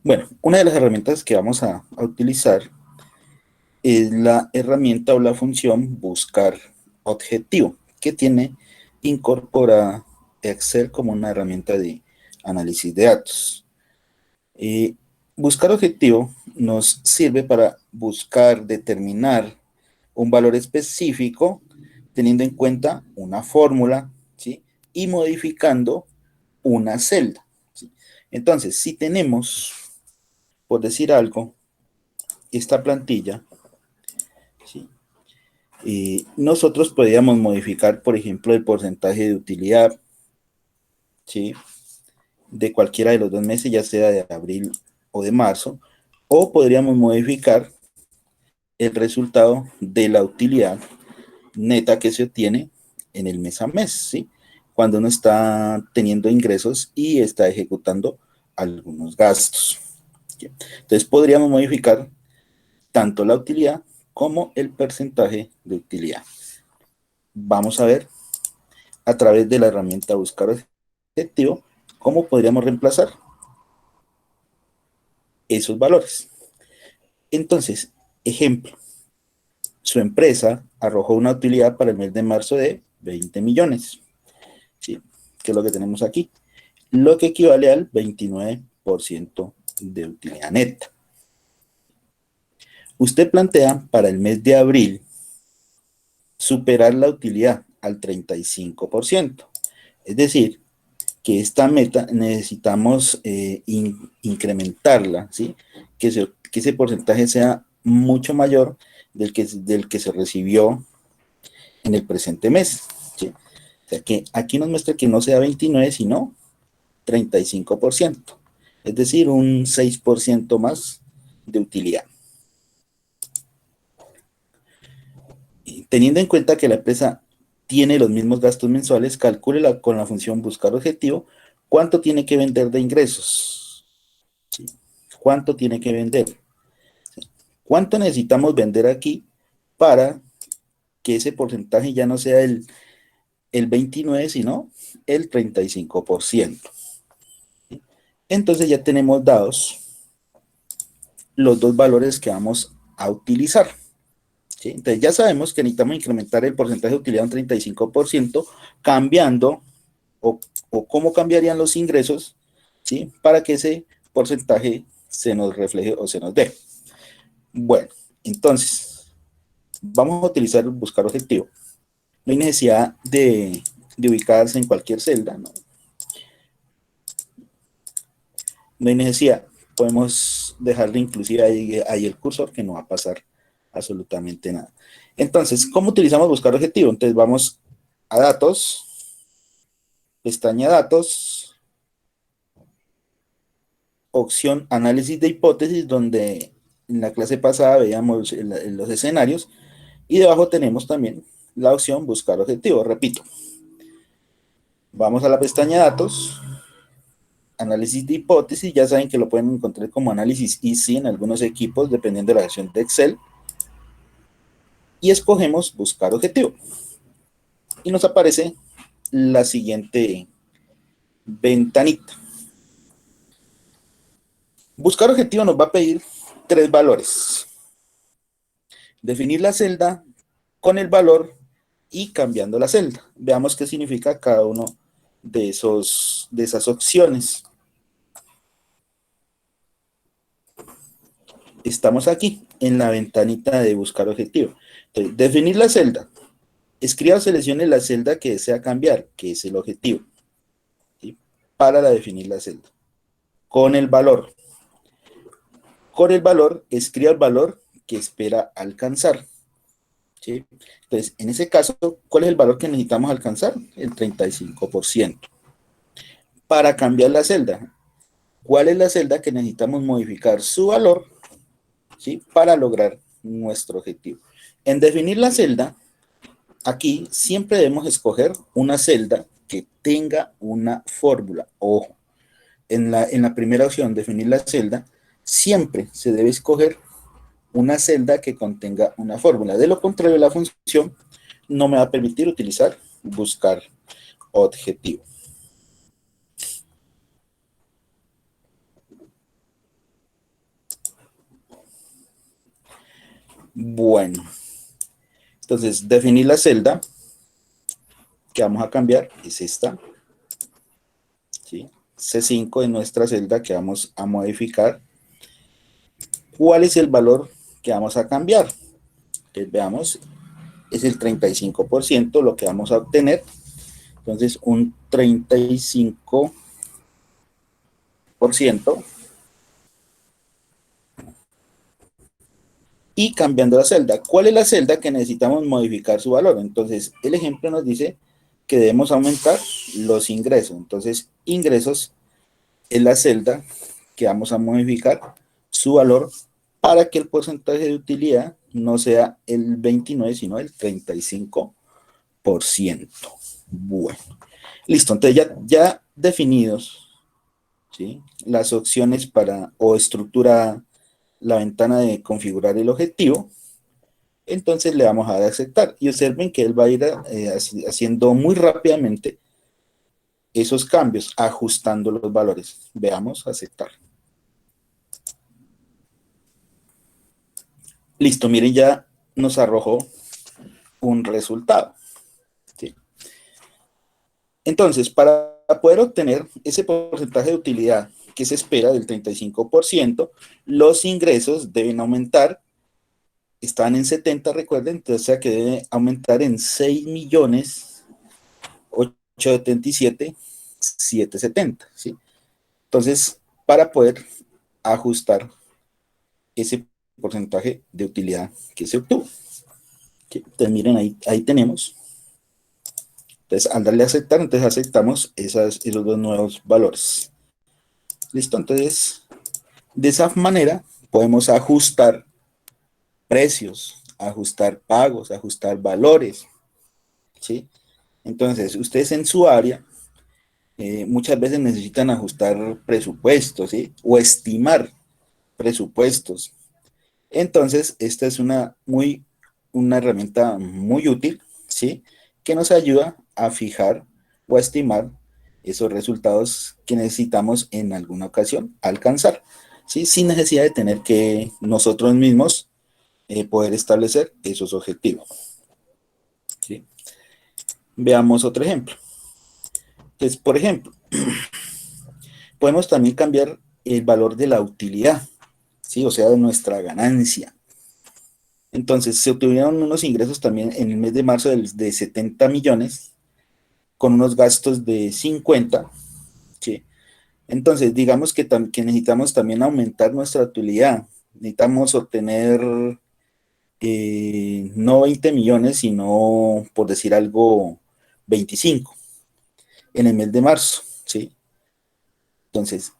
Bueno, una de las herramientas que vamos a utilizar es la herramienta o la función buscar objetivo, que tiene incorpora Excel como una herramienta de análisis de datos. Eh, Buscar objetivo nos sirve para buscar, determinar un valor específico teniendo en cuenta una fórmula, ¿sí? Y modificando una celda, ¿sí? Entonces, si tenemos, por decir algo, esta plantilla, ¿sí? Nosotros podríamos modificar, por ejemplo, el porcentaje de utilidad, ¿sí? De cualquiera de los 2 meses, ya sea de abril o de marzo, o podríamos modificar el resultado de la utilidad neta que se obtiene en el mes a mes, ¿sí? Cuando uno está teniendo ingresos y está ejecutando algunos gastos, ¿sí? Entonces podríamos modificar tanto la utilidad como el porcentaje de utilidad. Vamos a ver a través de la herramienta buscar objetivo cómo podríamos reemplazar esos valores. Entonces, ejemplo, su empresa arrojó una utilidad para el mes de marzo de 20 millones, ¿sí? Que es lo que tenemos aquí, lo que equivale al 29% de utilidad neta. Usted plantea para el mes de abril superar la utilidad al 35%. Es decir, que esta meta necesitamos incrementarla, ¿sí? Que ese porcentaje sea mucho mayor del que se recibió en el presente mes, ¿sí? O sea que aquí nos muestra que no sea 29, sino 35%, es decir, un 6% más de utilidad. Y teniendo en cuenta que la empresa tiene los mismos gastos mensuales, calcúlela con la función buscar objetivo cuánto tiene que vender de ingresos. ¿Sí? ¿Cuánto tiene que vender? ¿Cuánto necesitamos vender aquí para que ese porcentaje ya no sea el 29, sino el 35%? Entonces ya tenemos dados los dos valores que vamos a utilizar, ¿sí? Entonces ya sabemos que necesitamos incrementar el porcentaje de utilidad a un 35%, cambiando o cómo cambiarían los ingresos, ¿sí? Para que ese porcentaje se nos refleje o se nos dé. Bueno, entonces vamos a utilizar buscar objetivo. No hay necesidad de ubicarse en cualquier celda, ¿no? No hay necesidad. Podemos dejarle inclusive ahí el cursor, que no va a pasar absolutamente nada. Entonces, ¿cómo utilizamos buscar objetivo? Entonces vamos a datos, pestaña datos, opción análisis de hipótesis, donde en la clase pasada veíamos los escenarios, y debajo tenemos también la opción buscar objetivo. Repito, vamos a la pestaña datos, análisis de hipótesis, ya saben que lo pueden encontrar como análisis easy en algunos equipos, dependiendo de la versión de Excel, y escogemos buscar objetivo. Y nos aparece la siguiente ventanita. Buscar objetivo nos va a pedir tres valores. Definir la celda con el valor y cambiando la celda. Veamos qué significa cada uno de esas opciones. Estamos aquí en la ventanita de buscar objetivo. Entonces, definir la celda. Escriba o seleccione la celda que desea cambiar, que es el objetivo, ¿sí? Para definir la celda. Con el valor. Con el valor, escriba el valor que espera alcanzar, ¿sí? Entonces, en ese caso, ¿cuál es el valor que necesitamos alcanzar? El 35%. Para cambiar la celda, ¿cuál es la celda que necesitamos modificar su valor, ¿sí? Para lograr nuestro objetivo? En definir la celda, aquí siempre debemos escoger una celda que tenga una fórmula. Ojo, en la primera opción, definir la celda, siempre se debe escoger una celda que contenga una fórmula. De lo contrario, la función no me va a permitir utilizar buscar objetivo. Bueno, entonces definir la celda que vamos a cambiar es esta, ¿sí? C5 de nuestra celda que vamos a modificar. ¿Cuál es el valor que vamos a cambiar? Entonces veamos, es el 35% lo que vamos a obtener. Entonces un 35% y cambiando la celda. ¿Cuál es la celda que necesitamos modificar su valor? Entonces el ejemplo nos dice que debemos aumentar los ingresos. Entonces ingresos es la celda que vamos a modificar su valor para que el porcentaje de utilidad no sea el 29, sino el 35%. Bueno, listo. Entonces ya definidos, ¿sí?, las opciones para o estructura la ventana de configurar el objetivo, entonces le vamos a dar a aceptar. Y observen que él va a ir haciendo muy rápidamente esos cambios, ajustando los valores. Veamos, aceptar. Listo, miren, ya nos arrojó un resultado, ¿sí? Entonces, para poder obtener ese porcentaje de utilidad que se espera del 35%, los ingresos deben aumentar. Están en 70, recuerden, entonces o sea que debe aumentar en 6.877.770, ¿sí? Entonces, para poder ajustar ese porcentaje de utilidad que se obtuvo. ¿Sí? Entonces, miren, ahí tenemos. Entonces, al darle a aceptar, entonces aceptamos esos dos nuevos valores. ¿Listo? Entonces, de esa manera podemos ajustar precios, ajustar pagos, ajustar valores, ¿sí? Entonces, ustedes en su área muchas veces necesitan ajustar presupuestos, ¿sí?, o estimar presupuestos. Entonces, esta es una herramienta muy útil, ¿sí?, que nos ayuda a fijar o a estimar esos resultados que necesitamos en alguna ocasión alcanzar, ¿sí?, sin necesidad de tener que nosotros mismos poder establecer esos objetivos, ¿sí? Veamos otro ejemplo. Entonces, por ejemplo, podemos también cambiar el valor de la utilidad, ¿sí?, o sea, de nuestra ganancia. Entonces, se obtuvieron unos ingresos también en el mes de marzo de 70 millones, con unos gastos de 50, ¿sí? Entonces, digamos que necesitamos también aumentar nuestra utilidad. Necesitamos obtener no 20 millones, sino, por decir algo, 25 en el mes de marzo, ¿sí? Entonces,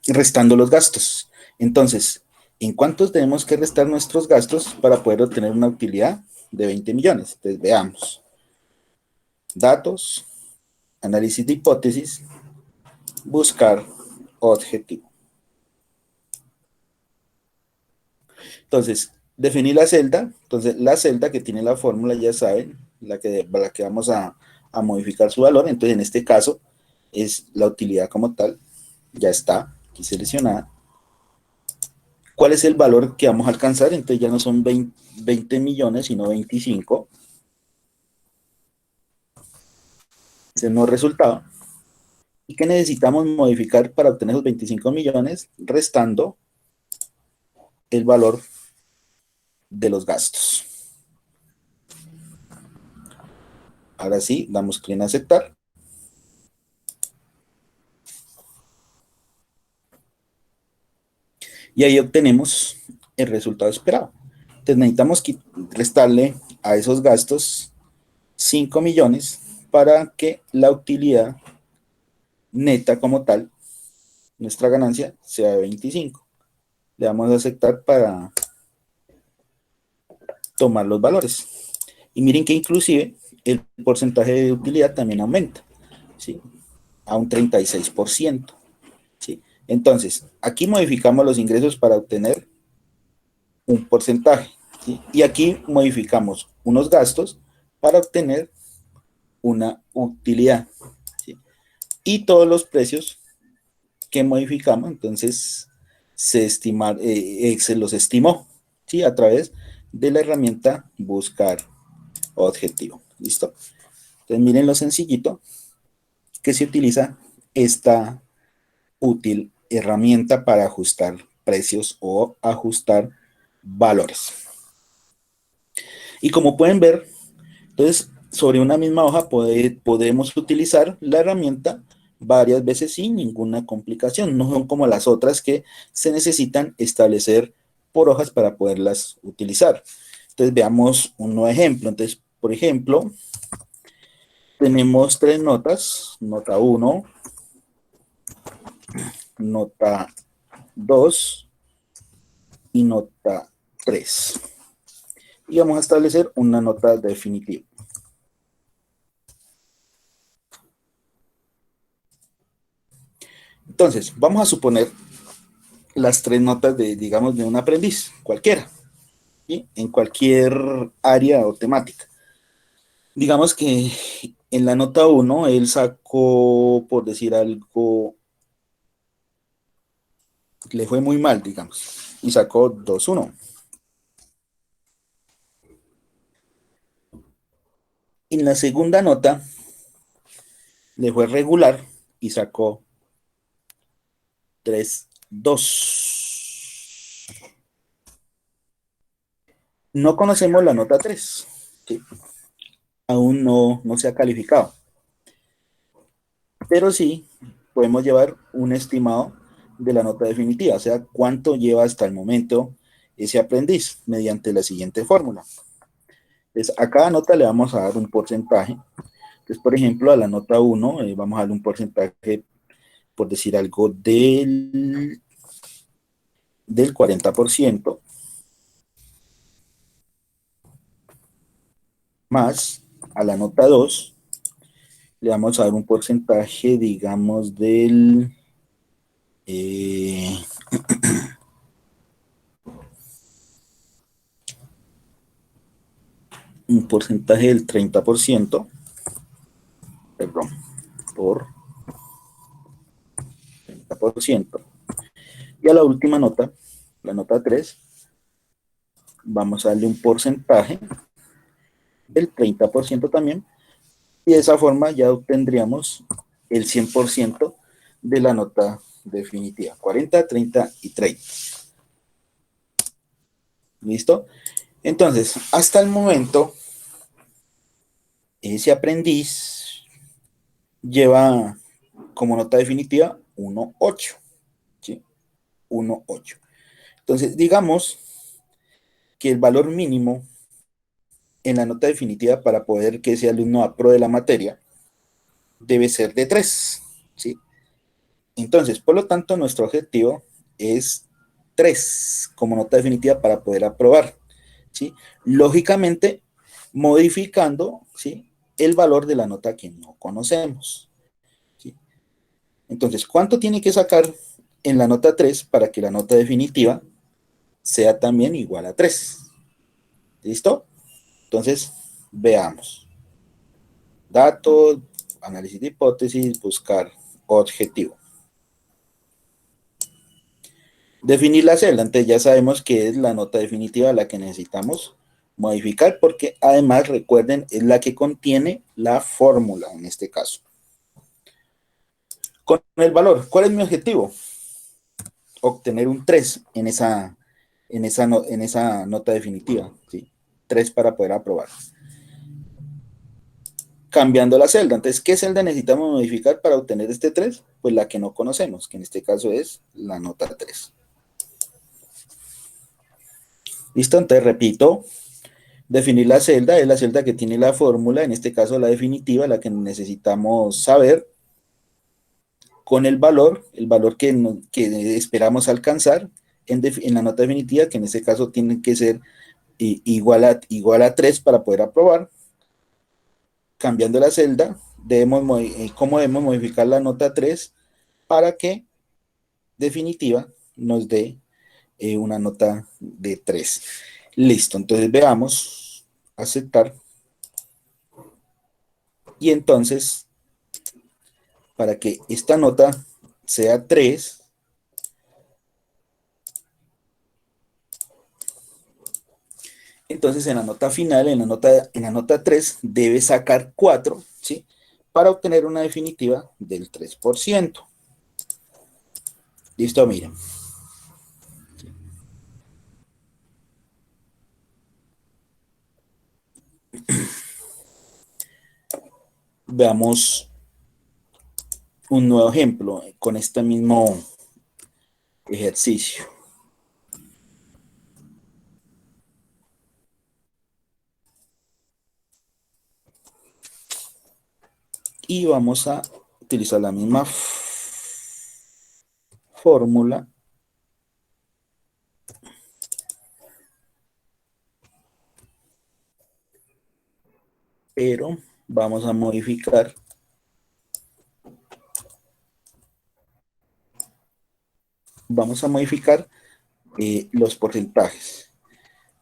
restando los gastos. Entonces, ¿en cuántos tenemos que restar nuestros gastos para poder obtener una utilidad de 20 millones? Entonces, veamos. Datos, análisis de hipótesis, buscar objetivo. Entonces, definir la celda. Entonces, la celda que tiene la fórmula, ya saben, la que vamos a modificar su valor. Entonces, en este caso, es la utilidad como tal. Ya está aquí seleccionada. ¿Cuál es el valor que vamos a alcanzar? Entonces ya no son 20 millones, sino 25. Ese es el nuevo resultado. ¿Y qué necesitamos modificar para obtener esos 25 millones? Restando el valor de los gastos. Ahora sí, damos clic en aceptar. Y ahí obtenemos el resultado esperado. Entonces necesitamos restarle a esos gastos 5 millones para que la utilidad neta como tal, nuestra ganancia, sea de 25. Le damos a aceptar para tomar los valores. Y miren que inclusive el porcentaje de utilidad también aumenta, ¿sí?, a un 36%. ¿Sí? Entonces, aquí modificamos los ingresos para obtener un porcentaje, ¿sí?, y aquí modificamos unos gastos para obtener una utilidad, ¿sí?, y todos los precios que modificamos, entonces se los estimó, ¿sí? A través de la herramienta buscar objetivo. ¿Listo? Entonces miren lo sencillito que se utiliza esta útil herramienta para ajustar precios o ajustar valores. Y como pueden ver, entonces sobre una misma hoja podemos utilizar la herramienta varias veces sin ninguna complicación. No son como las otras que se necesitan establecer por hojas para poderlas utilizar. Entonces veamos un nuevo ejemplo. Entonces, por ejemplo, tenemos tres notas, nota 1, nota 2 y nota 3. Y vamos a establecer una nota definitiva. Entonces, vamos a suponer las tres notas de, digamos, de un aprendiz, cualquiera, ¿sí? En cualquier área o temática. Digamos que en la nota 1 él sacó, por decir algo, le fue muy mal, digamos, y sacó 2-1. En la segunda nota le fue regular y sacó 3-2. No conocemos la nota 3, ¿sí? Aún no se ha calificado, pero sí podemos llevar un estimado de la nota definitiva, o sea, cuánto lleva hasta el momento ese aprendiz mediante la siguiente fórmula. Entonces, a cada nota le vamos a dar un porcentaje. Entonces, por ejemplo, a la nota 1 vamos a darle un porcentaje, por decir algo, del 40%, más a la nota 2 le vamos a dar un porcentaje, digamos, eh, un porcentaje del 30%, perdón, por 30%. Y a la última nota, la nota 3, vamos a darle un porcentaje del 30% también, y de esa forma ya obtendríamos el 100% de la nota definitiva, 40, 30 y 30. ¿Listo? Entonces, hasta el momento, ese aprendiz lleva como nota definitiva 1.8, ¿sí? 1.8. Entonces, digamos que el valor mínimo en la nota definitiva para poder que ese alumno apruebe la materia debe ser de 3, ¿sí? Entonces, por lo tanto, nuestro objetivo es 3 como nota definitiva para poder aprobar, ¿sí? Lógicamente, modificando, ¿sí?, el valor de la nota que no conocemos, ¿sí? Entonces, ¿cuánto tiene que sacar en la nota 3 para que la nota definitiva sea también igual a 3? ¿Listo? Entonces, veamos. Datos, análisis de hipótesis, buscar objetivo. Definir la celda, entonces ya sabemos que es la nota definitiva la que necesitamos modificar, porque además, recuerden, es la que contiene la fórmula en este caso. Con el valor, ¿cuál es mi objetivo? Obtener un 3 en esa nota definitiva, ¿sí? 3 para poder aprobar. Cambiando la celda, entonces, ¿qué celda necesitamos modificar para obtener este 3? Pues la que no conocemos, que en este caso es la nota 3. ¿Listo? Entonces, repito, definir la celda es la celda que tiene la fórmula, en este caso la definitiva, la que necesitamos saber, con el valor que esperamos alcanzar en la nota definitiva, que en este caso tiene que ser igual a 3 para poder aprobar. Cambiando la celda, ¿cómo debemos modificar la nota 3 para que definitiva nos dé una nota de 3? Listo, entonces veamos, aceptar. Y entonces, para que esta nota sea 3, Entonces, en la nota final, en la nota 3, debe sacar 4, ¿sí? Para obtener una definitiva del 3%. Listo, miren. Veamos un nuevo ejemplo con este mismo ejercicio. Y vamos a utilizar la misma fórmula, pero vamos a modificar los porcentajes.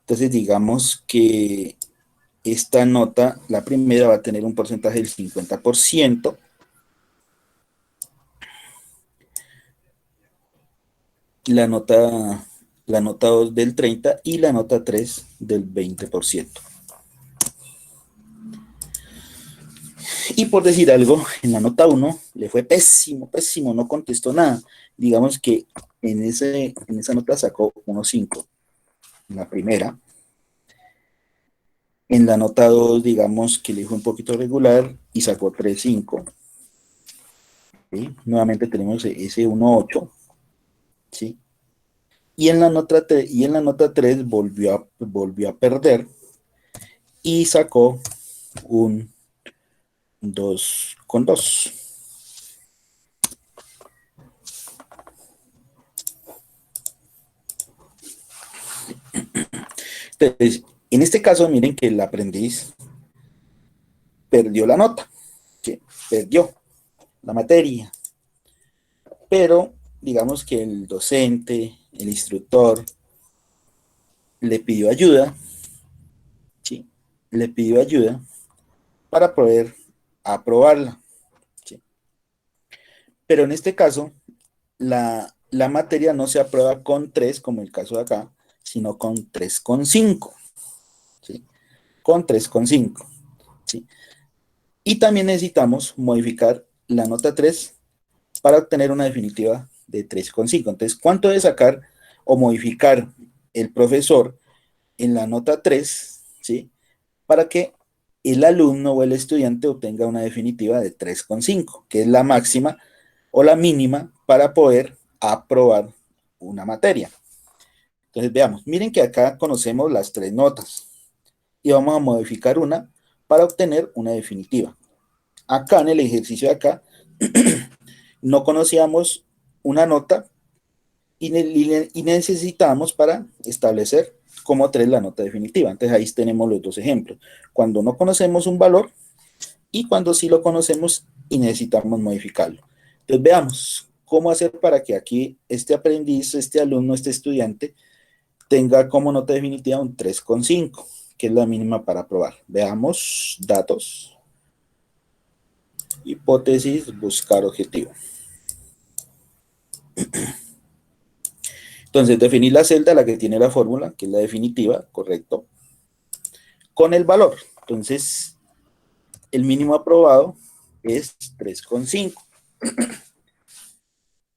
Entonces, digamos que esta nota, la primera, va a tener un porcentaje del 50%, la nota, la nota 2 del 30% y la nota 3 del 20%. Y por decir algo, en la nota 1 le fue pésimo, pésimo, no contestó nada. Digamos que en esa nota sacó 1.5 en la primera. En la nota 2, digamos que le fue un poquito regular y sacó 3.5. ¿Sí? Nuevamente tenemos ese 1.8. ¿Sí? Y en la nota 3 volvió a perder y sacó un 2.2. Entonces, en este caso, miren que el aprendiz perdió la nota, ¿sí? Perdió la materia, pero digamos que el docente, el instructor, le pidió ayuda, ¿sí? Le pidió ayuda para poder aprobarla, ¿sí? Pero en este caso, la materia no se aprueba con 3 como el caso de acá, sino con 3,5, ¿sí? Con 3,5, ¿sí? Y también necesitamos modificar la nota 3 para obtener una definitiva de 3,5. Entonces, ¿cuánto debe sacar o modificar el profesor en la nota 3, ¿sí? Para que el alumno o el estudiante obtenga una definitiva de 3,5, que es la máxima o la mínima para poder aprobar una materia. Entonces, veamos, miren que acá conocemos las 3 notas y vamos a modificar una para obtener una definitiva. Acá en el ejercicio de acá no conocíamos una nota y necesitamos para establecer como 3 la nota definitiva. Entonces ahí tenemos los dos ejemplos. Cuando no conocemos un valor y cuando sí lo conocemos y necesitamos modificarlo. Entonces veamos cómo hacer para que aquí este aprendiz, este alumno, este estudiante tenga como nota definitiva un 3,5, que es la mínima para aprobar. Veamos datos, hipótesis, buscar objetivo. Entonces, definir la celda, la que tiene la fórmula, que es la definitiva, correcto, con el valor. Entonces, el mínimo aprobado es 3,5.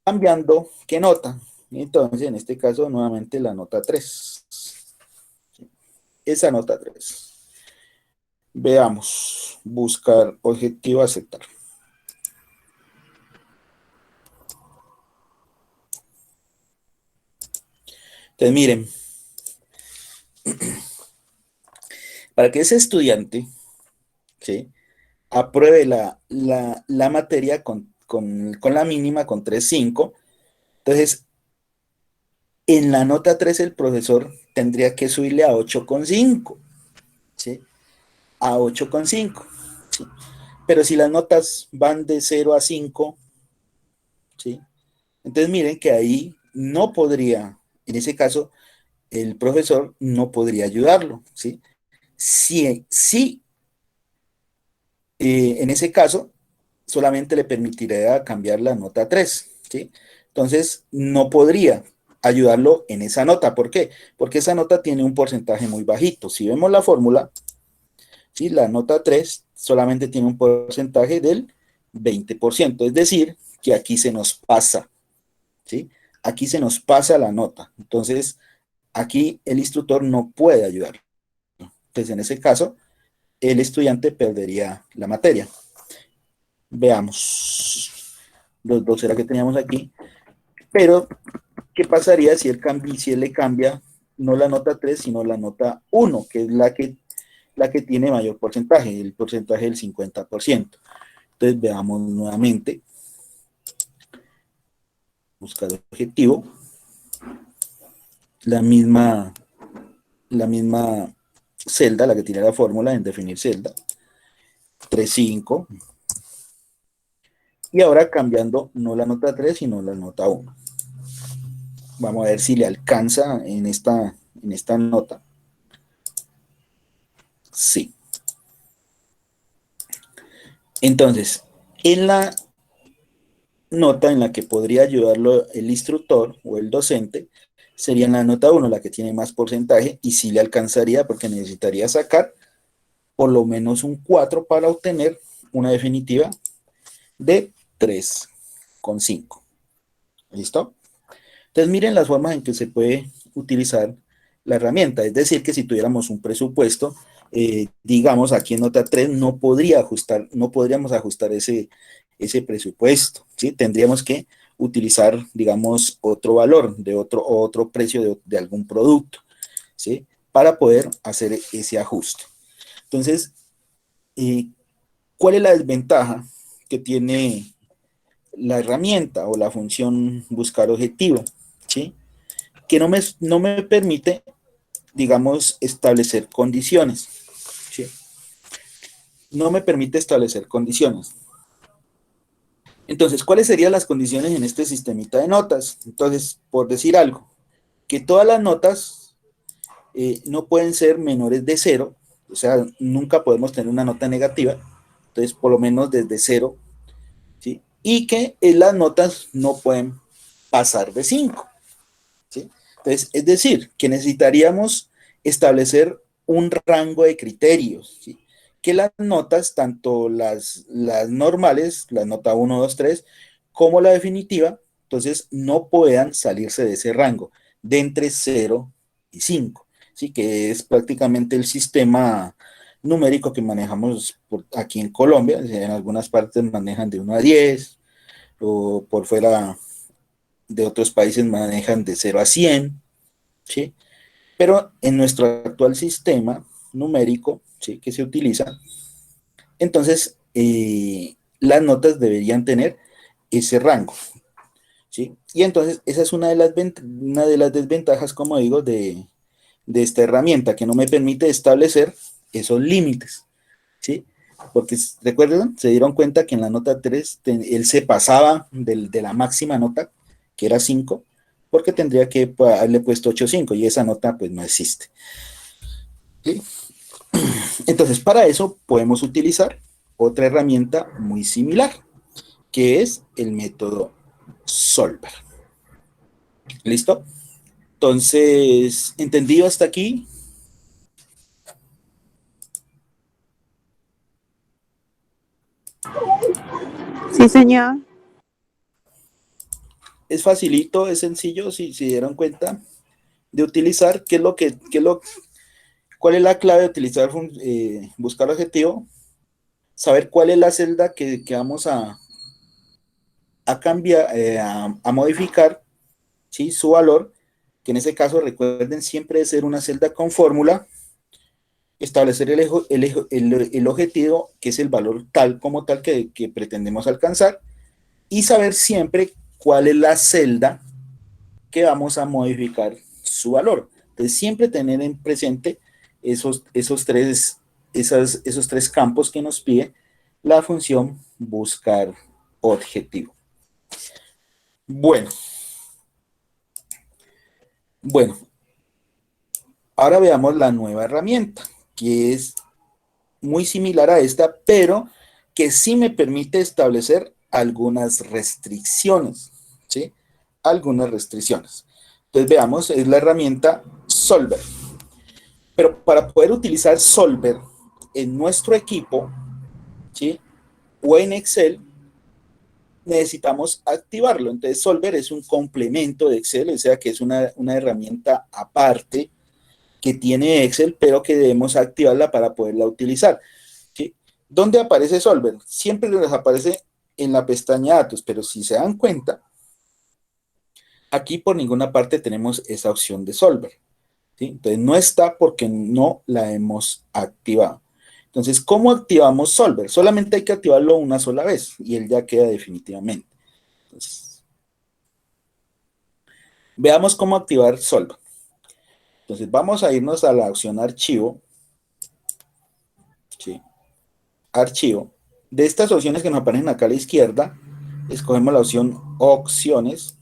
Cambiando, ¿qué nota? Entonces, en este caso, nuevamente la nota 3. Esa nota 3. Veamos, buscar objetivo, aceptar. Entonces, miren, para que ese estudiante, ¿sí?, apruebe la materia con la mínima, con 3,5, entonces en la nota 3 el profesor tendría que subirle a 8,5, ¿sí? A 8,5, ¿sí? Pero si las notas van de 0 a 5, ¿sí? Entonces miren que ahí no podría, en ese caso, el profesor no podría ayudarlo, ¿sí? Si en ese caso, solamente le permitiría cambiar la nota 3, ¿sí? Entonces, no podría. ayudarlo en esa nota. ¿Por qué? Porque esa nota tiene un porcentaje muy bajito. Si vemos la fórmula, ¿sí? La nota 3 solamente tiene un porcentaje del 20%, es decir, que aquí se nos pasa, ¿sí? Aquí se nos pasa la nota. Entonces, aquí el instructor no puede ayudar. Entonces, en ese caso, el estudiante perdería la materia. Veamos. Los dos era que teníamos aquí. Pero, ¿qué pasaría si él le cambia no la nota 3 sino la nota 1, que es la que tiene mayor porcentaje, el porcentaje del 50%? Entonces, veamos nuevamente. Buscar objetivo. La misma celda, la que tiene la fórmula en definir celda. 3,5. Y ahora cambiando no la nota 3 sino la nota 1. Vamos a ver si le alcanza en esta nota. Sí. Entonces, en la nota en la que podría ayudarlo el instructor o el docente, sería en la nota 1, la que tiene más porcentaje, y sí le alcanzaría porque necesitaría sacar por lo menos un 4 para obtener una definitiva de 3,5. ¿Listo? Entonces miren las formas en que se puede utilizar la herramienta. Es decir, que si tuviéramos un presupuesto, digamos aquí en nota 3 no podríamos ajustar ese presupuesto, ¿sí? Tendríamos que utilizar, digamos, otro valor de otro precio de algún producto, ¿sí? Para poder hacer ese ajuste. Entonces, ¿cuál es la desventaja que tiene la herramienta o la función buscar objetivo? ¿Sí? Que no me permite, digamos, establecer condiciones. ¿Sí? No me permite establecer condiciones. Entonces, ¿cuáles serían las condiciones en este sistemita de notas? Entonces, por decir algo, que todas las notas no pueden ser menores de 0, o sea, nunca podemos tener una nota negativa, entonces por lo menos desde 0, ¿sí? Y que las notas no pueden pasar de 5. ¿Sí? Entonces, es decir, que necesitaríamos establecer un rango de criterios, ¿sí? Que las notas, tanto las normales, la nota 1, 2, 3, como la definitiva, entonces no puedan salirse de ese rango, de entre 0 y 5, ¿sí? Que es prácticamente el sistema numérico que manejamos aquí en Colombia. En algunas partes manejan de 1 a 10, o por fuera de otros países manejan de 0 a 100, ¿sí? Pero en nuestro actual sistema numérico, ¿sí?, que se utiliza, entonces las notas deberían tener ese rango, ¿sí? Y entonces esa es una de las desventajas, como digo, de esta herramienta, que no me permite establecer esos límites, ¿sí? Porque recuerden, se dieron cuenta que en la nota 3 él se pasaba de la máxima nota, que era 5, porque tendría que haberle puesto 8,5 y esa nota pues no existe. ¿Sí? Entonces, para eso podemos utilizar otra herramienta muy similar, que es el método Solver. ¿Listo? Entonces, ¿entendido hasta aquí? Sí, señor. Es facilito, es sencillo, si se dieron cuenta de utilizar, ¿cuál es la clave de utilizar buscar objetivo? Saber cuál es la celda que vamos a cambiar, a modificar, ¿sí?, su valor, que en ese caso recuerden siempre de ser una celda con fórmula, establecer el objetivo, que es el valor tal como tal que pretendemos alcanzar, y saber siempre cuál es la celda que vamos a modificar su valor. Entonces, siempre tener en presente esos tres campos que nos pide la función buscar objetivo. Bueno, bueno, ahora veamos la nueva herramienta, que es muy similar a esta, pero que sí me permite establecer algunas restricciones, ¿sí? Algunas restricciones. Entonces veamos, es la herramienta Solver. Pero para poder utilizar Solver en nuestro equipo, ¿sí? O en Excel, necesitamos activarlo. Entonces Solver es un complemento de Excel, o sea que es una herramienta aparte que tiene Excel, pero que debemos activarla para poderla utilizar. ¿Sí? ¿Dónde aparece Solver? Siempre les aparece en la pestaña Datos, pero si se dan cuenta, aquí por ninguna parte tenemos esa opción de Solver. ¿Sí? Entonces no está porque no la hemos activado. Entonces, ¿cómo activamos Solver? Solamente hay que activarlo una sola vez y él ya queda definitivamente. Entonces, veamos cómo activar Solver. Entonces, vamos a irnos a la opción Archivo. ¿Sí? Archivo. De estas opciones que nos aparecen acá a la izquierda, escogemos la opción Opciones.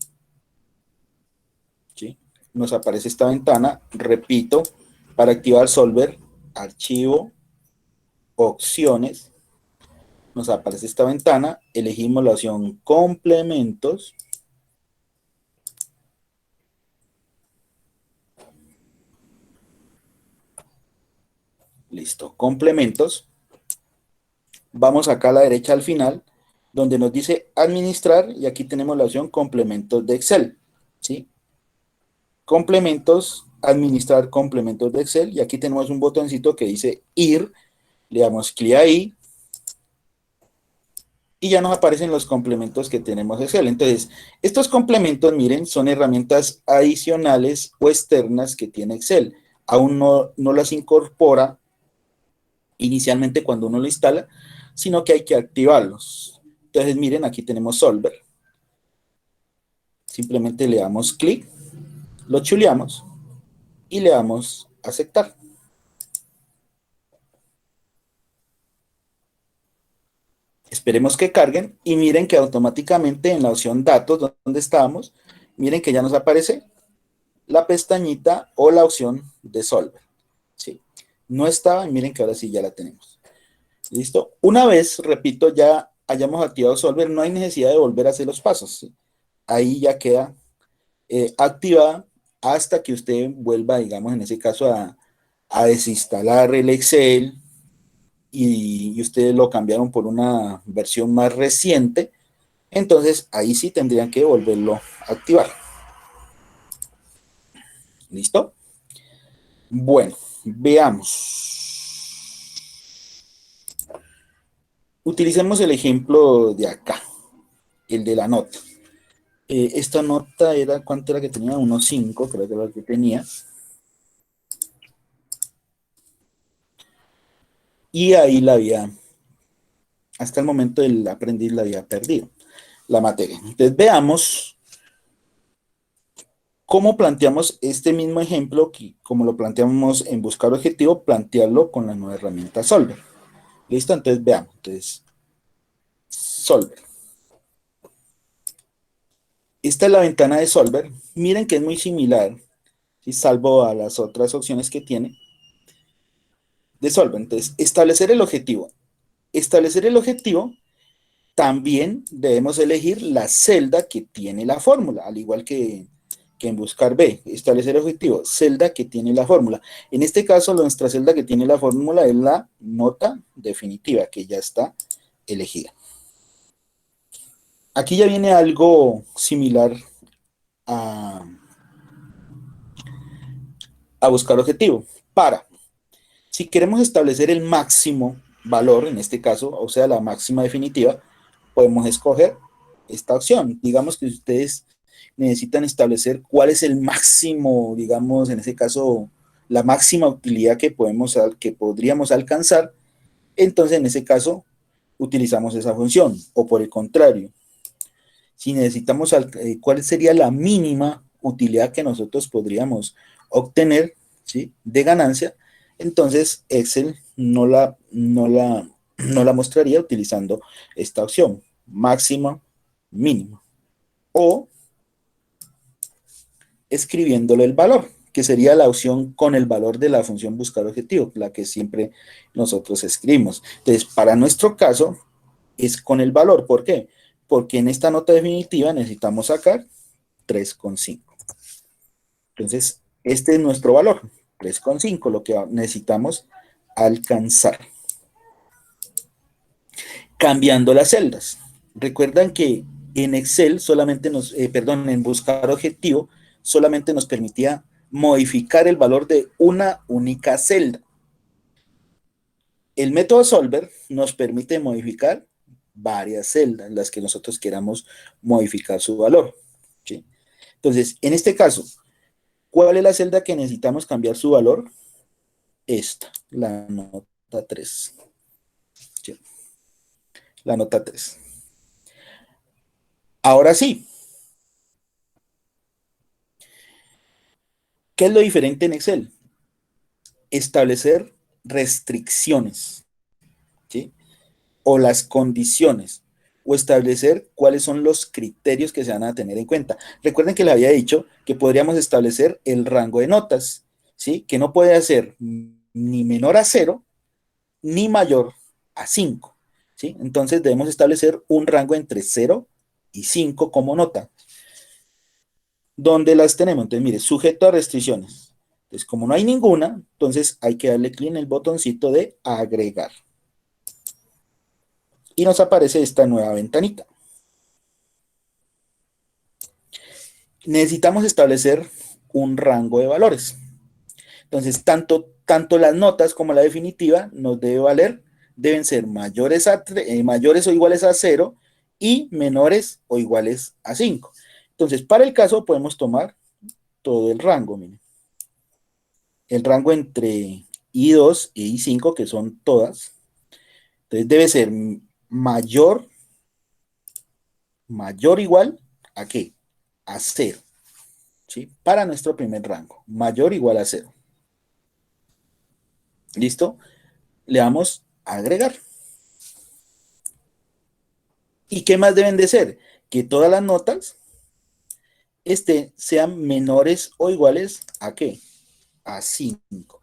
¿Sí? Nos aparece esta ventana. Repito, para activar Solver, Archivo, Opciones. Nos aparece esta ventana. Elegimos la opción Complementos. Listo, Complementos. Vamos acá a la derecha al final, donde nos dice Administrar, y aquí tenemos la opción Complementos de Excel. ¿Sí? Complementos, administrar complementos de Excel, y aquí tenemos un botoncito que dice ir, le damos clic ahí y ya nos aparecen los complementos que tenemos Excel. Entonces, estos complementos, miren, son herramientas adicionales o externas que tiene Excel. Aún no las incorpora inicialmente cuando uno lo instala, sino que hay que activarlos. Entonces, miren, aquí tenemos Solver. Simplemente le damos clic, lo chuleamos y le damos aceptar. Esperemos que carguen y miren que automáticamente en la opción datos donde estábamos, miren que ya nos aparece la pestañita o la opción de Solver. ¿Sí? No estaba y miren que ahora sí ya la tenemos. ¿Listo? Una vez, repito, ya hayamos activado Solver, no hay necesidad de volver a hacer los pasos. ¿Sí? Ahí ya queda activada hasta que usted vuelva, digamos, en ese caso a desinstalar el Excel y ustedes lo cambiaron por una versión más reciente. Entonces, ahí sí tendrían que volverlo a activar. ¿Listo? Bueno, veamos. Utilicemos el ejemplo de acá, el de la nota. Esta nota era, ¿cuánto era que tenía? 1.5, creo que era lo que tenía. Y ahí la había, hasta el momento del aprendiz la había perdido, la materia. Entonces, veamos cómo planteamos este mismo ejemplo, que, como lo planteamos en buscar objetivo, plantearlo con la nueva herramienta Solver. ¿Listo? Entonces, veamos. Entonces, Solver. Esta es la ventana de Solver. Miren que es muy similar, ¿sí? Salvo a las otras opciones que tiene de Solver. Entonces, establecer el objetivo. Establecer el objetivo, también debemos elegir la celda que tiene la fórmula, al igual que en buscar B. Establecer el objetivo, celda que tiene la fórmula. En este caso, nuestra celda que tiene la fórmula es la nota definitiva, que ya está elegida. Aquí ya viene algo similar a buscar objetivo. Si queremos establecer el máximo valor, en este caso, o sea, la máxima definitiva, podemos escoger esta opción. Digamos que ustedes necesitan establecer cuál es el máximo, digamos, en este caso, la máxima utilidad que podríamos alcanzar. Entonces, en ese caso, utilizamos esa función. O por el contrario, si necesitamos cuál sería la mínima utilidad que nosotros podríamos obtener, ¿sí? De ganancia, entonces Excel no la mostraría utilizando esta opción, máxima, mínima, o escribiéndole el valor, que sería la opción con el valor de la función buscar objetivo, la que siempre nosotros escribimos. Entonces, para nuestro caso, es con el valor. ¿Por qué? Porque en esta nota definitiva necesitamos sacar 3,5. Entonces, este es nuestro valor, 3,5, lo que necesitamos alcanzar. Cambiando las celdas. Recuerdan que en Excel solamente en buscar objetivo, solamente nos permitía modificar el valor de una única celda. El método Solver nos permite modificar varias celdas, las que nosotros queramos modificar su valor. ¿Sí? Entonces, en este caso, ¿cuál es la celda que necesitamos cambiar su valor? Esta, la nota 3. ¿Sí? La nota 3. Ahora sí, ¿qué es lo diferente en Excel? Establecer restricciones, ¿sí? O las condiciones, o establecer cuáles son los criterios que se van a tener en cuenta. Recuerden que les había dicho que podríamos establecer el rango de notas, ¿sí? Que no puede ser ni menor a 0, ni mayor a 5, ¿sí? Entonces debemos establecer un rango entre 0 y 5 como nota. ¿Dónde las tenemos? Entonces, mire, sujeto a restricciones. Entonces, como no hay ninguna, entonces hay que darle clic en el botoncito de agregar. Y nos aparece esta nueva ventanita. Necesitamos establecer un rango de valores. Entonces, tanto las notas como la definitiva nos deben ser mayores o iguales a 0 y menores o iguales a 5. Entonces, para el caso podemos tomar todo el rango, miren. El rango entre I2 e I5, que son todas. Entonces debe ser mayor o igual a ¿qué? A 0. ¿Sí? Para nuestro primer rango, mayor o igual a 0. ¿Listo? Le damos a agregar. ¿Y qué más deben de ser? Que todas las notas sean menores o iguales a ¿qué? A 5.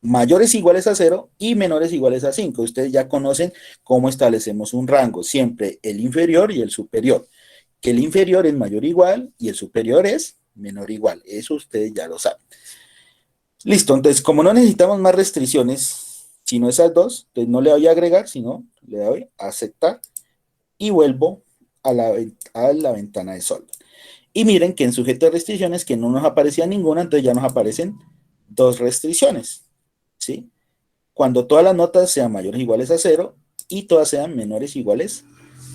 Mayores iguales a 0 y menores iguales a 5. Ustedes ya conocen cómo establecemos un rango, siempre el inferior y el superior. Que el inferior es mayor o igual y el superior es menor o igual. Eso ustedes ya lo saben. Listo, entonces como no necesitamos más restricciones, sino esas dos, entonces no le doy a agregar, sino le doy a aceptar y vuelvo a la ventana de Solver. Y miren que en sujeto de restricciones, que no nos aparecía ninguna, entonces ya nos aparecen dos restricciones, ¿sí? Cuando todas las notas sean mayores o iguales a 0 y todas sean menores o iguales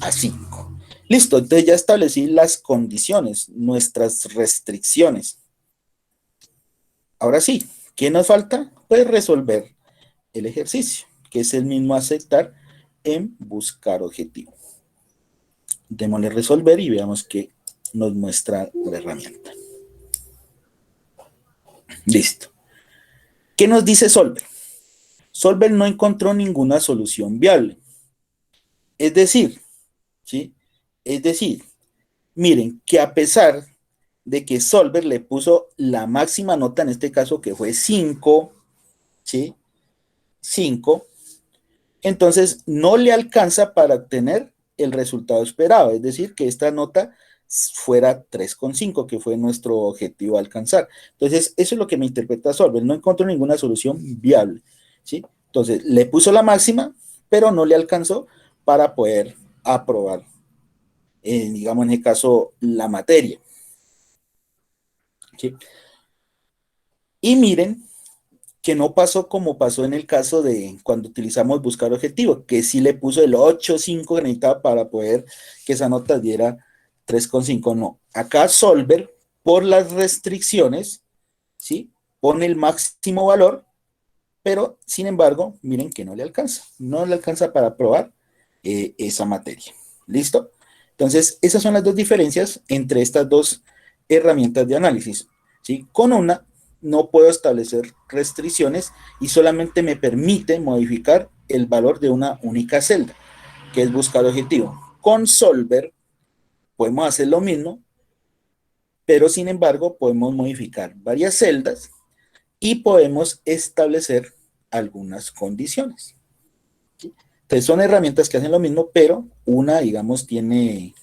a 5. Listo, entonces ya establecí las condiciones, nuestras restricciones. Ahora sí, ¿qué nos falta? Pues resolver el ejercicio, que es el mismo aceptar en buscar objetivo. Démosle resolver y veamos qué nos muestra la herramienta. Listo. ¿Qué nos dice Solver? Solver no encontró ninguna solución viable. Es decir, ¿sí? Es decir, miren que a pesar de que Solver le puso la máxima nota, en este caso que fue 5, ¿sí? 5, entonces no le alcanza para obtener el resultado esperado, es decir, que esta nota fuera 3,5, que fue nuestro objetivo a alcanzar. Entonces, eso es lo que me interpreta Solver, no encontró ninguna solución viable, ¿sí? Entonces, le puso la máxima, pero no le alcanzó para poder aprobar, digamos en este caso, la materia, ¿sí? Y miren que no pasó como pasó en el caso de cuando utilizamos buscar objetivo, que sí le puso el 8,5 que necesitaba para poder que esa nota diera 3,5. No, acá Solver, por las restricciones, ¿sí? Pone el máximo valor, pero sin embargo, miren que no le alcanza. No le alcanza para probar esa materia. ¿Listo? Entonces, esas son las dos diferencias entre estas dos herramientas de análisis. ¿Sí? Con una no puedo establecer restricciones y solamente me permite modificar el valor de una única celda, que es buscar objetivo. Con Solver podemos hacer lo mismo, pero sin embargo podemos modificar varias celdas y podemos establecer algunas condiciones. ¿Sí? Entonces son herramientas que hacen lo mismo, pero una, digamos, tiene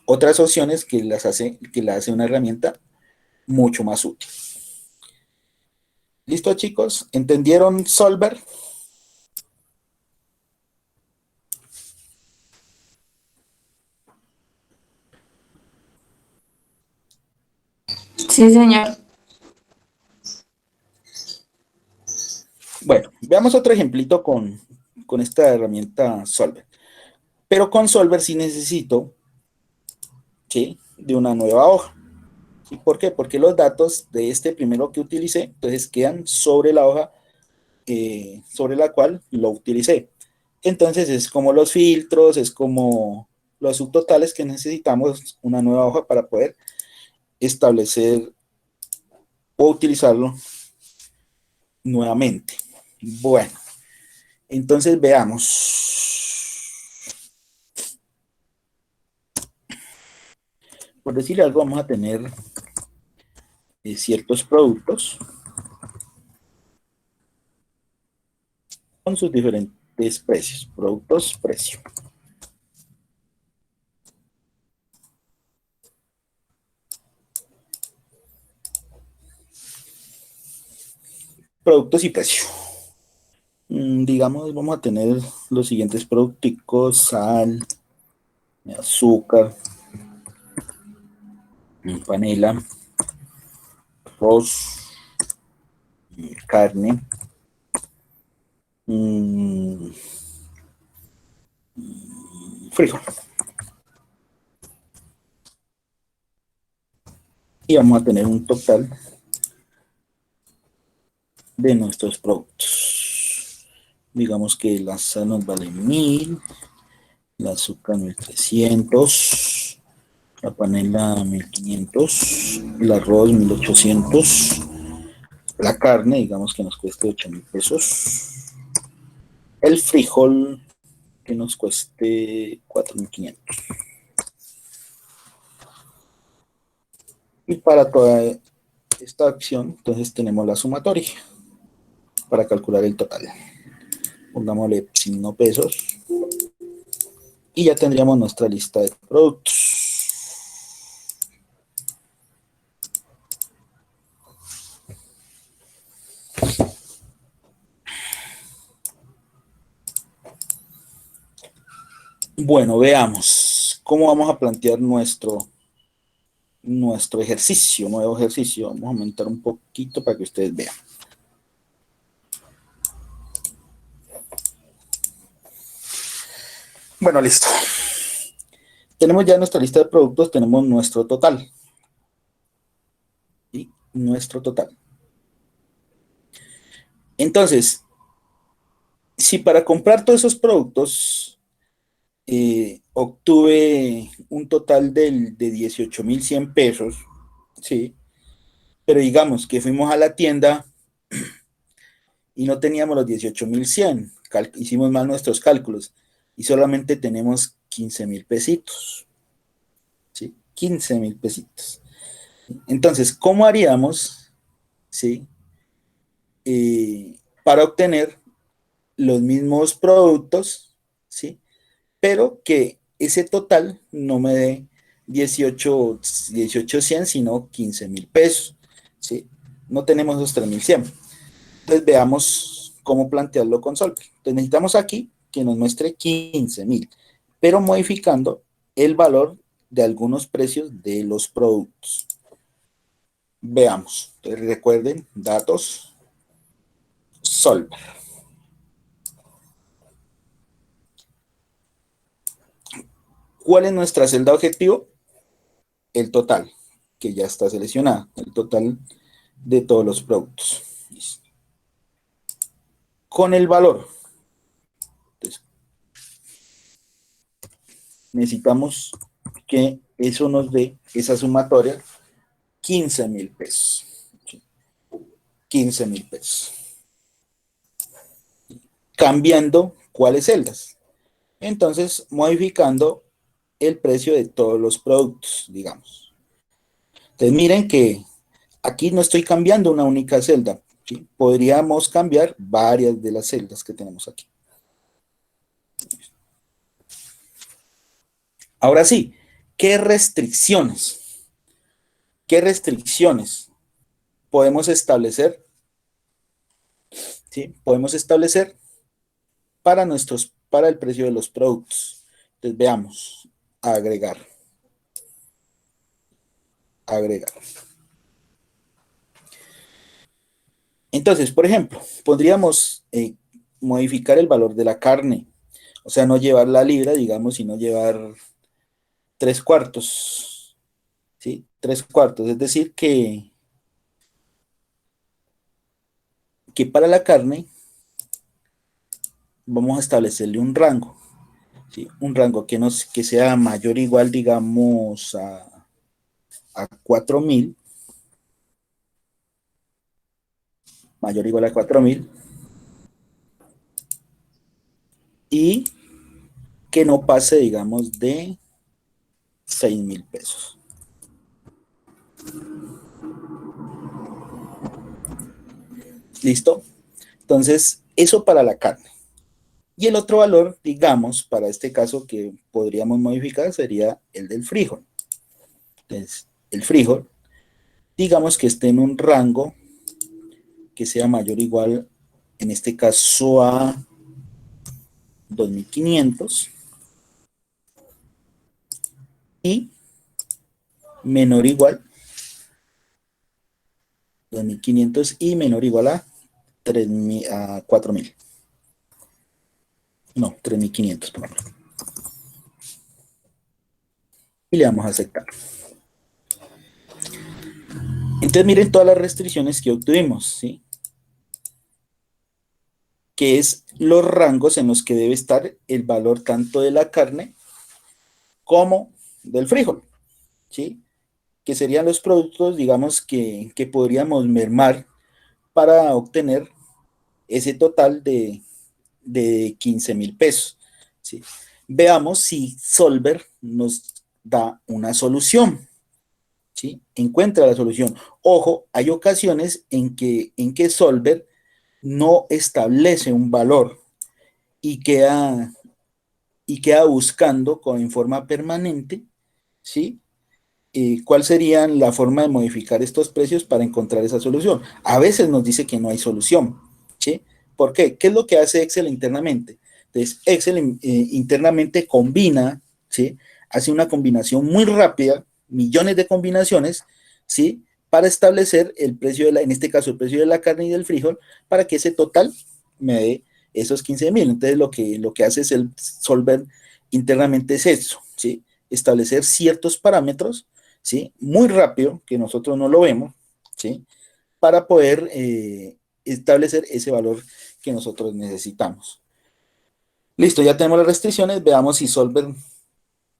otras opciones que la hace una herramienta mucho más útil. ¿Listo, chicos? ¿Entendieron Solver? Sí, señor. Bueno, veamos otro ejemplito con esta herramienta Solver. Pero con Solver sí necesito, ¿sí?, de una nueva hoja. ¿Sí? ¿Por qué? Porque los datos de este primero que utilicé, entonces quedan sobre la hoja sobre la cual lo utilicé. Entonces es como los filtros, es como los subtotales que necesitamos una nueva hoja para poder establecer o utilizarlo nuevamente. Bueno, entonces veamos. Por decirle algo, vamos a tener ciertos productos con sus diferentes precios. Productos, precio. Productos y precio. Digamos, vamos a tener los siguientes productos: sal, azúcar, panela, arroz, carne, frijol. Y vamos a tener un total de nuestros productos. Digamos que la sal nos vale 1000, el azúcar 1300, la panela 1500, el arroz 1800, la carne, digamos que nos cueste 8000 pesos, el frijol que nos cueste 4500. Y para toda esta acción, entonces tenemos la sumatoria para calcular el total. Pongámosle 100 pesos y ya tendríamos nuestra lista de productos. Bueno, veamos cómo vamos a plantear nuestro ejercicio, nuevo ejercicio. Vamos a aumentar un poquito para que ustedes vean. Bueno, listo. Tenemos ya nuestra lista de productos, tenemos nuestro total. ¿Sí? Nuestro total. Entonces, si para comprar todos esos productos obtuve un total de 18.100 pesos, ¿sí? Pero digamos que fuimos a la tienda y no teníamos los 18.100, hicimos mal nuestros cálculos y solamente tenemos 15.000 pesitos, ¿sí? 15.000 pesitos. Entonces, ¿cómo haríamos, ¿sí?, para obtener los mismos productos, ¿sí?, pero que ese total no me dé 18.100, sino 15.000 pesos, ¿sí? No tenemos esos 3.100. Entonces veamos cómo plantearlo con Solver. Entonces necesitamos aquí que nos muestre 15.000, pero modificando el valor de algunos precios de los productos. Veamos. Entonces recuerden, datos, Solver. ¿Cuál es nuestra celda objetivo? El total, que ya está seleccionada, el total de todos los productos. Listo. Con el valor. Entonces, necesitamos que eso nos dé, esa sumatoria, 15.000 pesos. 15.000 pesos. Cambiando cuáles celdas. Entonces, modificando el precio de todos los productos, digamos. Entonces, miren que aquí no estoy cambiando una única celda, ¿sí? Podríamos cambiar varias de las celdas que tenemos aquí. Ahora sí, ¿qué restricciones? ¿Qué restricciones podemos establecer? ¿Sí? Podemos establecer para el precio de los productos. Entonces veamos, agregar, agregar. Entonces, por ejemplo, podríamos modificar el valor de la carne, o sea, no llevar la libra, digamos, sino llevar 3/4, ¿sí? 3/4, es decir, que para la carne vamos a establecerle un rango, ¿sí? Un rango que sea mayor o igual, digamos, a 4.000, mayor o igual a 4.000, y que no pase, digamos, de 6.000 pesos. ¿Listo? Entonces, eso para la carne. Y el otro valor, digamos, para este caso que podríamos modificar sería el del frijol. Entonces, el frijol, digamos que esté en un rango que sea mayor o igual, en este caso, a 2.500 y menor o igual, 2.500 y menor o igual a 4.000. No, 3.500, por ejemplo. Y le damos a aceptar. Entonces miren todas las restricciones que obtuvimos, ¿sí? Que es los rangos en los que debe estar el valor tanto de la carne como del frijol, ¿sí? Que serían los productos, digamos, que podríamos mermar para obtener ese total de 15.000 pesos, ¿sí? Veamos si Solver nos da una solución, ¿sí? Encuentra la solución. Ojo, hay ocasiones en que Solver no establece un valor y queda buscando en forma permanente, ¿sí? ¿Cuál sería la forma de modificar estos precios para encontrar esa solución? A veces nos dice que no hay solución, ¿sí? ¿Por qué? ¿Qué es lo que hace Excel internamente? Entonces, Excel internamente combina, ¿sí? Hace una combinación muy rápida, millones de combinaciones, ¿sí? Para establecer el precio en este caso, el precio de la carne y del frijol, para que ese total me dé esos 15.000. Entonces, lo que hace es el Solver internamente es eso, ¿sí? Establecer ciertos parámetros, ¿sí? Muy rápido, que nosotros no lo vemos, ¿sí? Para poder establecer ese valor que nosotros necesitamos. Listo, ya tenemos las restricciones, veamos si Solver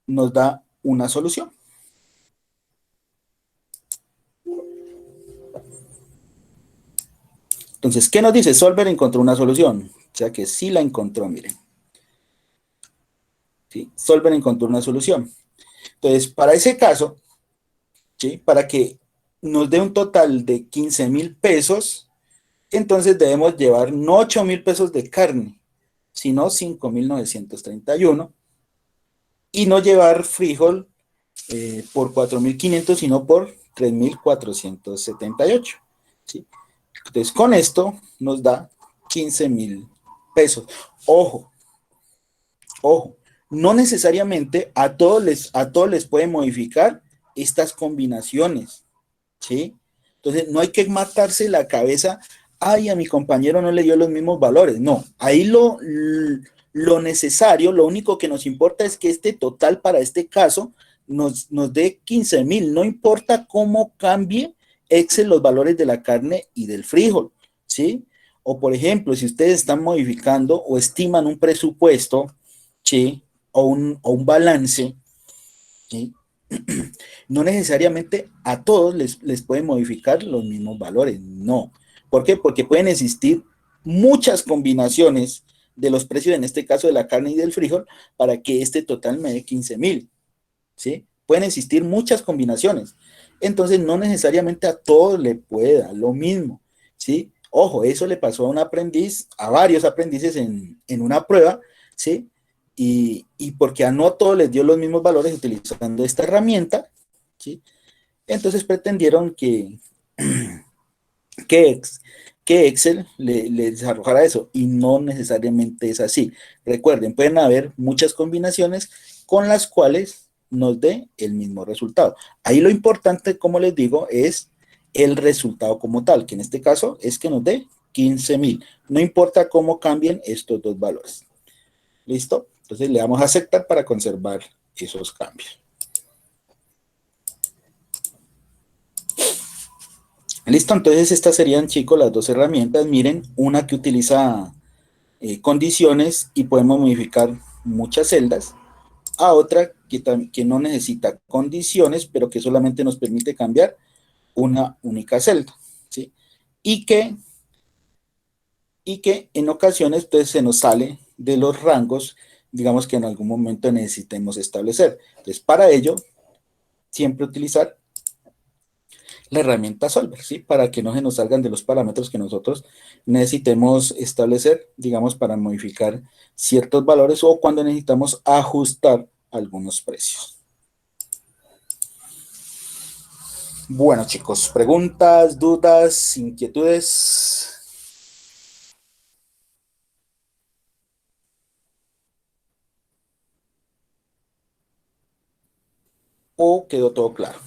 nos da una solución. Entonces, ¿qué nos dice? Solver encontró una solución, o sea que sí la encontró, miren. ¿Sí? Solver encontró una solución. Entonces, para ese caso, ¿sí? Para que nos dé un total de 15.000 pesos, entonces debemos llevar no 8.000 pesos de carne, sino 5.931, y no llevar frijol por 4.500, sino por 3.478, ¿sí? Entonces, con esto nos da 15.000 pesos. Ojo, ojo, no necesariamente a todos les puede modificar estas combinaciones, ¿sí? Entonces, no hay que matarse la cabeza, ay, a mi compañero no le dio los mismos valores. No, ahí lo necesario, lo único que nos importa es que este total para este caso nos dé 15.000. No importa cómo cambie Excel los valores de la carne y del frijol, ¿sí? O por ejemplo, si ustedes están modificando o estiman un presupuesto, ¿sí? O un balance, ¿sí? No necesariamente a todos les pueden modificar los mismos valores, no. ¿Por qué? Porque pueden existir muchas combinaciones de los precios, en este caso de la carne y del frijol, para que este total me dé 15.000, ¿sí? Pueden existir muchas combinaciones. Entonces, no necesariamente a todos le puede dar lo mismo, ¿sí? Ojo, eso le pasó a un aprendiz, a varios aprendices en una prueba, ¿sí? Y porque a no todos les dio los mismos valores utilizando esta herramienta, ¿sí? Entonces pretendieron que, ex- que Excel les arrojara eso, y no necesariamente es así. Recuerden, pueden haber muchas combinaciones con las cuales nos dé el mismo resultado. Ahí lo importante, como les digo, es el resultado como tal, que en este caso es que nos dé 15,000. No importa cómo cambien estos dos valores. ¿Listo? Entonces le damos a aceptar para conservar esos cambios. Listo, entonces estas serían, chicos, las dos herramientas. Miren, una que utiliza condiciones y podemos modificar muchas celdas, a otra que no necesita condiciones, pero que solamente nos permite cambiar una única celda, ¿sí? Y que, y que en ocasiones pues, se nos sale de los rangos, digamos que en algún momento necesitemos establecer. Entonces, para ello, siempre utilizar la herramienta Solver, ¿sí? Para que no se nos salgan de los parámetros que nosotros necesitemos establecer, digamos, para modificar ciertos valores o cuando necesitamos ajustar algunos precios. Bueno, chicos, preguntas, dudas, inquietudes. ¿O quedó todo claro?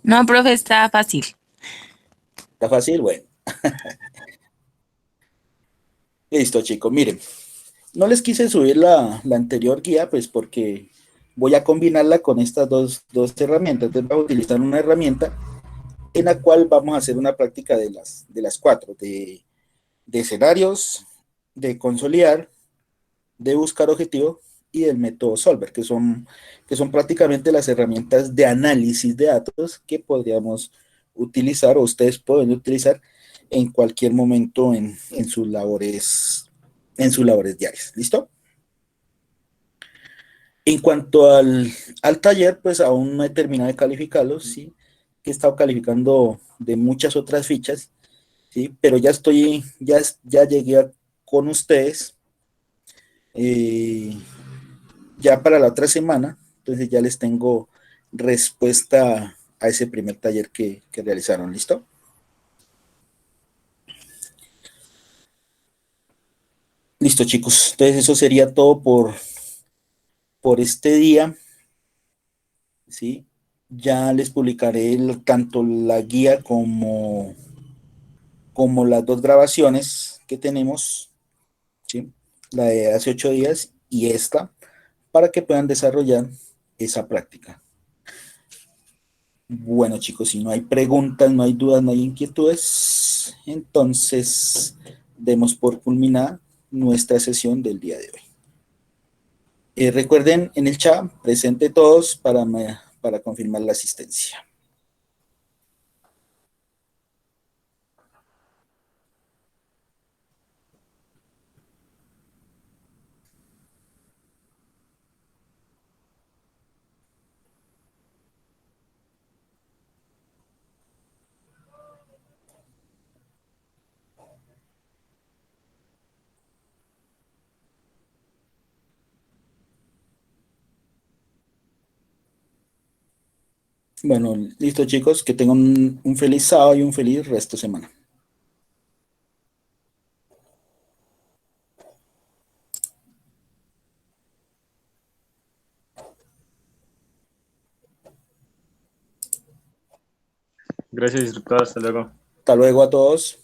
No, profe, está fácil. ¿Está fácil? Bueno, listo, chicos. Miren, no les quise subir la anterior guía, pues porque voy a combinarla con estas dos herramientas. Entonces, voy a utilizar una herramienta en la cual vamos a hacer una práctica de las cuatro, de escenarios, de consolidar, de buscar objetivo y del método Solver, que son prácticamente las herramientas de análisis de datos que podríamos utilizar o ustedes pueden utilizar en cualquier momento en sus labores diarias. ¿Listo? En cuanto al taller, pues aún no he terminado de calificarlo, sí, que he estado calificando de muchas otras fichas, sí, pero ya llegué con ustedes ya para la otra semana, entonces ya les tengo respuesta a ese primer taller que realizaron, ¿listo? Listo, chicos, entonces eso sería todo por este día, ¿sí? Ya les publicaré tanto la guía como las dos grabaciones que tenemos, ¿sí? La de hace 8 días y esta, para que puedan desarrollar esa práctica. Bueno, chicos, si no hay preguntas, no hay dudas, no hay inquietudes, entonces demos por culminada nuestra sesión del día de hoy. Recuerden en el chat, presente todos para confirmar la asistencia. Bueno, listo, chicos, que tengan un feliz sábado y un feliz resto de semana. Gracias, instructor. Hasta luego. Hasta luego a todos.